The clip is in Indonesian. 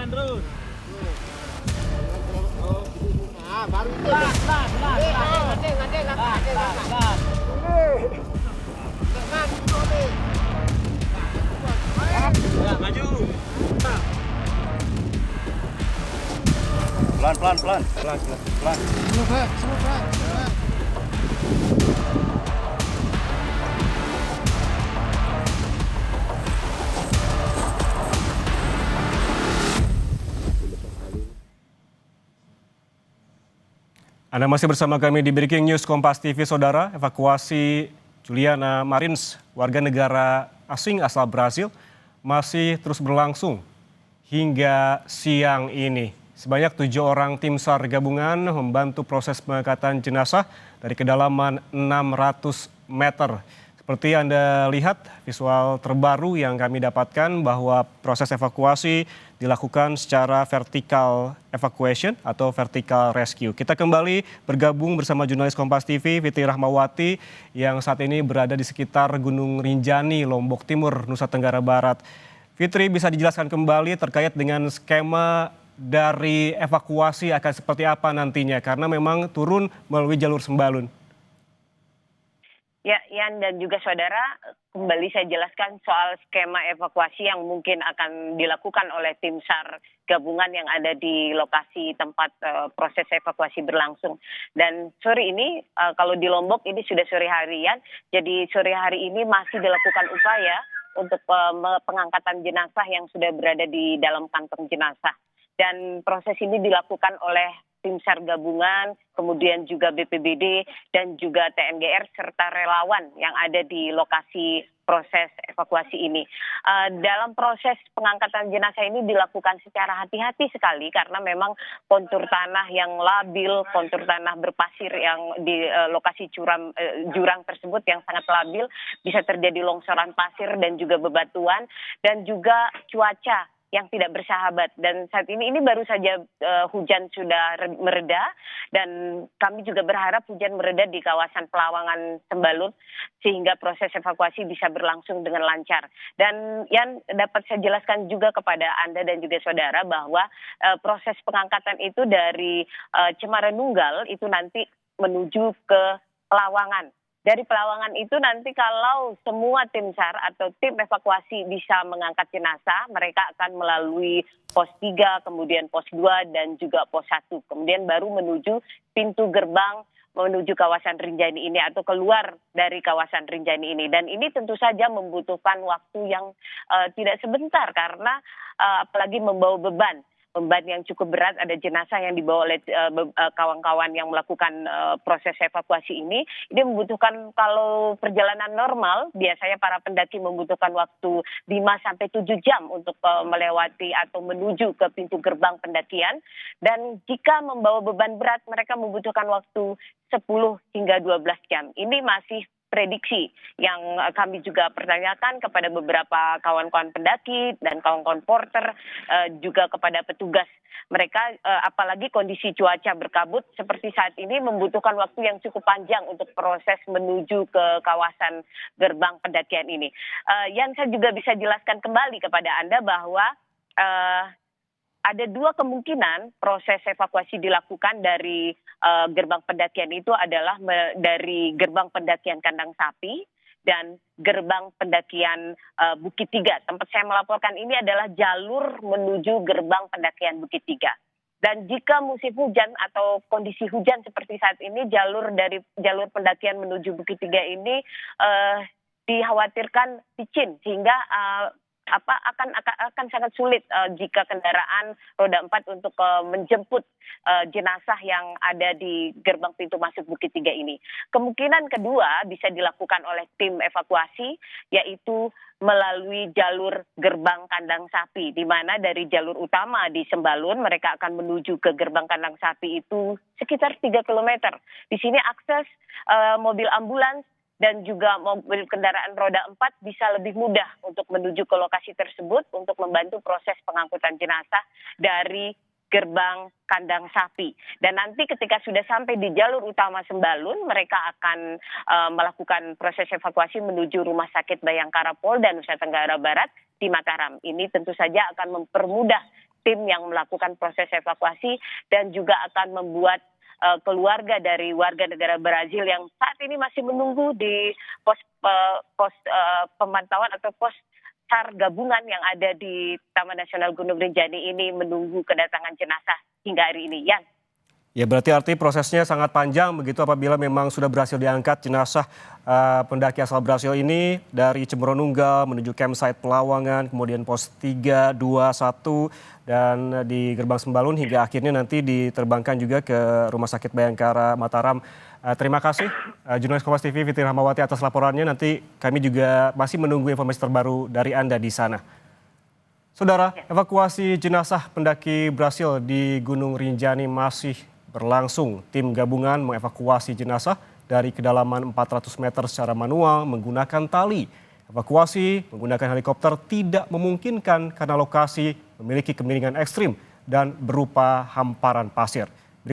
terus. Nah, baru itu. Pelan. Ya, maju. Pelan. Semua, Pak. Anda masih bersama kami di Breaking News Kompas TV, Saudara. Evakuasi Juliana Marins, warga negara asing asal Brasil, masih terus berlangsung hingga siang ini. Sebanyak 7 orang tim SAR gabungan membantu proses pengangkatan jenazah dari kedalaman 600 meter. Seperti Anda lihat visual terbaru yang kami dapatkan bahwa proses evakuasi dilakukan secara vertical evacuation atau vertical rescue. Kita kembali bergabung bersama jurnalis Kompas TV Fitri Rahmawati yang saat ini berada di sekitar Gunung Rinjani, Lombok Timur, Nusa Tenggara Barat. Fitri, bisa dijelaskan kembali terkait dengan skema dari evakuasi akan seperti apa nantinya, karena memang turun melalui jalur Sembalun. Ya, Yan dan juga saudara, kembali saya jelaskan soal skema evakuasi yang mungkin akan dilakukan oleh tim SAR gabungan yang ada di lokasi tempat proses evakuasi berlangsung. Dan sore ini, kalau di Lombok ini sudah sore harian, jadi sore hari ini masih dilakukan upaya untuk pengangkatan jenazah yang sudah berada di dalam kantong jenazah. Dan proses ini dilakukan oleh tim SAR gabungan, kemudian juga BPBD dan juga TNGR serta relawan yang ada di lokasi proses evakuasi ini. Dalam proses pengangkatan jenazah ini dilakukan secara hati-hati sekali karena memang kontur tanah yang labil, kontur tanah berpasir yang di lokasi jurang tersebut yang sangat labil, bisa terjadi longsoran pasir dan juga bebatuan, dan juga cuaca yang tidak bersahabat. Dan saat ini baru saja hujan sudah mereda, dan kami juga berharap hujan mereda di kawasan Pelawangan Sembalun sehingga proses evakuasi bisa berlangsung dengan lancar. Dan yang dapat saya jelaskan juga kepada Anda dan juga saudara bahwa proses pengangkatan itu dari Cemara Nunggal itu nanti menuju ke Pelawangan. Dari Pelawangan itu nanti kalau semua tim SAR atau tim evakuasi bisa mengangkat jenazah, mereka akan melalui pos 3, kemudian pos 2, dan juga pos 1. Kemudian baru menuju pintu gerbang menuju kawasan Rinjani ini atau keluar dari kawasan Rinjani ini. Dan ini tentu saja membutuhkan waktu yang tidak sebentar karena apalagi membawa beban yang cukup berat, ada jenazah yang dibawa oleh kawan-kawan yang melakukan proses evakuasi ini membutuhkan, kalau perjalanan normal biasanya para pendaki membutuhkan waktu 5-7 jam untuk melewati atau menuju ke pintu gerbang pendakian, dan jika membawa beban berat mereka membutuhkan waktu 10 hingga 12 jam. Ini masih prediksi yang kami juga pertanyakan kepada beberapa kawan-kawan pendaki dan kawan-kawan porter, juga kepada petugas. Mereka apalagi kondisi cuaca berkabut seperti saat ini membutuhkan waktu yang cukup panjang untuk proses menuju ke kawasan gerbang pendakian ini. Yang saya juga bisa jelaskan kembali kepada Anda bahwa ada 2 kemungkinan proses evakuasi dilakukan dari gerbang pendakian itu adalah dari gerbang pendakian Kandang Sapi dan gerbang pendakian Bukit Tiga. Tempat saya melaporkan ini adalah jalur menuju gerbang pendakian Bukit Tiga. Dan jika musim hujan atau kondisi hujan seperti saat ini, jalur pendakian menuju Bukit Tiga ini dikhawatirkan licin sehingga akan sangat sulit jika kendaraan roda 4 untuk menjemput jenazah yang ada di gerbang pintu masuk Bukit Tiga ini. Kemungkinan kedua bisa dilakukan oleh tim evakuasi, yaitu melalui jalur gerbang Kandang Sapi, di mana dari jalur utama di Sembalun mereka akan menuju ke gerbang Kandang Sapi itu sekitar 3 km. Di sini akses mobil ambulans dan juga mobil kendaraan roda 4 bisa lebih mudah untuk menuju ke lokasi tersebut untuk membantu proses pengangkutan jenazah dari gerbang Kandang Sapi. Dan nanti ketika sudah sampai di jalur utama Sembalun, mereka akan melakukan proses evakuasi menuju Rumah Sakit Bayangkara Polda Nusa Tenggara Barat di Mataram. Ini tentu saja akan mempermudah tim yang melakukan proses evakuasi dan juga akan membuat keluarga dari warga negara Brazil yang saat ini masih menunggu di pos pemantauan atau pos SAR gabungan yang ada di Taman Nasional Gunung Rinjani ini menunggu kedatangan jenazah hingga hari ini. Yan. Ya berarti prosesnya sangat panjang begitu apabila memang sudah berhasil diangkat jenazah pendaki asal Brasil ini dari Cemurununggal menuju campsite Pelawangan, kemudian pos 3, 2, 1 dan di Gerbang Sembalun hingga akhirnya nanti diterbangkan juga ke Rumah Sakit Bayangkara Mataram. Terima kasih jurnalis Kompas TV Fitri Rahmawati atas laporannya. Nanti kami juga masih menunggu informasi terbaru dari Anda di sana. Saudara, evakuasi jenazah pendaki Brasil di Gunung Rinjani masih berlangsung. Tim gabungan mengevakuasi jenazah dari kedalaman 400 meter secara manual menggunakan tali. Evakuasi menggunakan helikopter tidak memungkinkan karena lokasi memiliki kemiringan ekstrim dan berupa hamparan pasir.